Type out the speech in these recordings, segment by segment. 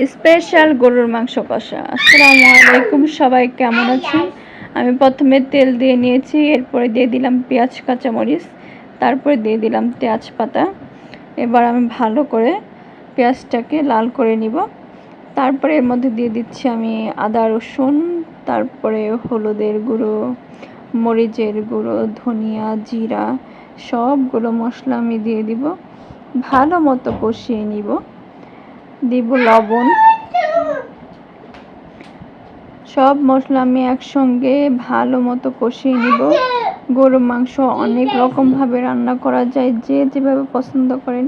Special গরুর মাংস কষা। আসসালামু আলাইকুম, সবাই কেমন আছেন? আমি প্রথমে তেল দিয়ে নিয়েছি, এরপরে দিয়ে দিলাম পেঁয়াজ কাঁচামরিচ, তারপরে দিয়ে দিলাম তেজপাতা। এবার আমি ভালো করে পেঁয়াজটাকে লাল করে নিব। তারপরে এর মধ্যে দিয়ে দিচ্ছি আমি আদা রসুন, তারপরে হলুদের গুঁড়ো, মরিচের গুঁড়ো, ধনিয়া, জিরা, সবগুলো মশলা আমি দিয়ে দিব। ভালো মতো কষিয়ে নিব। দিব লবণ। সব মশলা আমি একসঙ্গে ভালো মতো কষিয়ে নিব। গরুর মাংস অনেক রকমভাবে রান্না করা যায়, যে যেভাবে পছন্দ করেন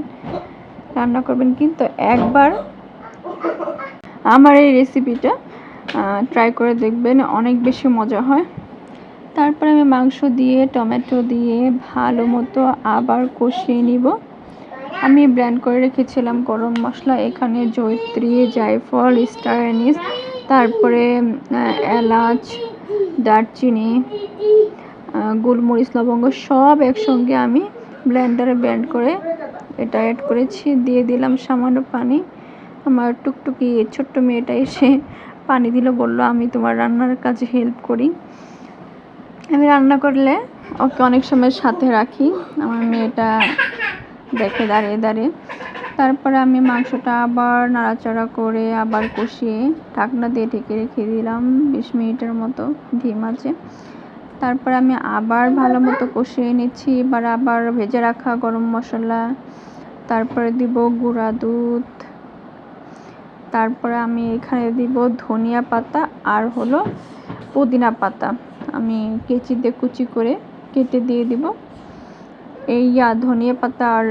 রান্না করবেন, কিন্তু একবার আমার এই রেসিপিটা ট্রাই করে দেখবেন, অনেক বেশি মজা হয়। তারপরে আমি মাংস দিয়ে টমেটো দিয়ে ভালো মতো আবার কষিয়ে নিব। আমি ব্লেন্ড করে রেখেছিলাম গরম মশলা, এখানে জয়িত্রী, জায়ফল, স্টার অ্যানিস, তারপরে এলাচ, দারচিনি, গোলমরিচ, লবঙ্গ সব একসঙ্গে আমি ব্লেন্ডারে ব্লেন্ড করে এটা অ্যাড করেছি। দিয়ে দিলাম সামান্য পানি। আমার টুকটুকি ছোট্ট মেয়েটা এসে পানি দিল, বলল আমি তোমার রান্নার কাজে হেল্প করি। আমি রান্না করলে ওকে অনেক সময় সাথে রাখি, আমার মেয়েটা দেখে দাঁড়িয়ে দাঁড়িয়ে। তারপরে আমি মাংসটা আবার নাড়াচাড়া করে আবার কষিয়ে ঢাকনা দিয়ে ঢেকে রেখে দিলাম 20 মিনিটের মতো ধিম আঁচে। তারপরে আমি আবার ভালো মতো কষিয়ে নিচ্ছি। এবার আবার ভেজে রাখা গরম মশলা, তারপরে দিব গুঁড়া দুধ, তারপরে আমি এখানে দিব ধনিয়া পাতা আর হলো পুদিনা পাতা। আমি কেচি দিয়ে কুচি করে কেটে দিয়ে দিব। এই ধনিয়া পাতা আর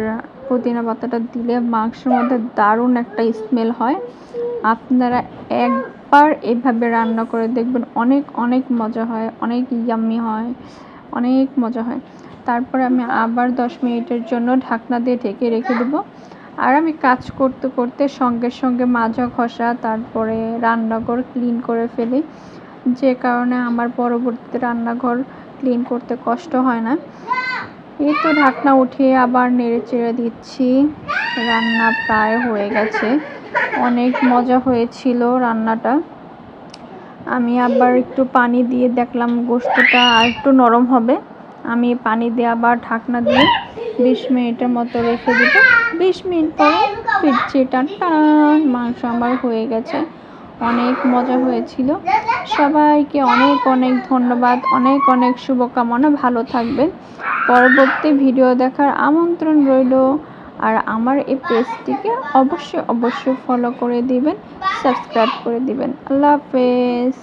পুদিনা পাতাটা দিলে মাংসের মধ্যে দারুণ একটা স্মেল হয়। আপনারা একবার এভাবে রান্না করে দেখবেন, অনেক অনেক মজা হয়, অনেক ইয়াম্মি হয়, অনেক মজা হয়। তারপরে আমি আবার 10 মিনিটের জন্য ঢাকনা দিয়ে ঢেকে রেখে দেবো। আর আমি কাজ করতে করতে সঙ্গে সঙ্গে মাজা ঘষা, তারপরে রান্নাঘর ক্লিন করে ফেলি, যে কারণে আমার পরবর্তীতে রান্নাঘর ক্লিন করতে কষ্ট হয় না। এই তো ঢাকনা উঠিয়ে আবার নেড়ে চেড়ে দিচ্ছি। রান্না প্রায় হয়ে গেছে, অনেক মজা হয়েছিল রান্নাটা। আমি আবার একটু পানি দিয়ে দেখলাম গোশতটা আর একটু নরম হবে। আমি পানি দিয়ে আবার ঢাকনা দিয়ে 20 মিনিটের মতো রেখে দিব। 20 মিনিট পরে ফিরছি, টান মাংস আমার হয়ে গেছে। অনেক মজা হয়েছিল। সবাইকে অনেক অনেক ধন্যবাদ, অনেক অনেক শুভকামনা। ভালো থাকবেন। পরবর্তী ভিডিও দেখার আমন্ত্রণ রইল। আর আমার এই পেজটিকে অবশ্যই অবশ্যই ফলো করে দিবেন, সাবস্ক্রাইব করে দিবেন। আল্লাহ হাফেজ।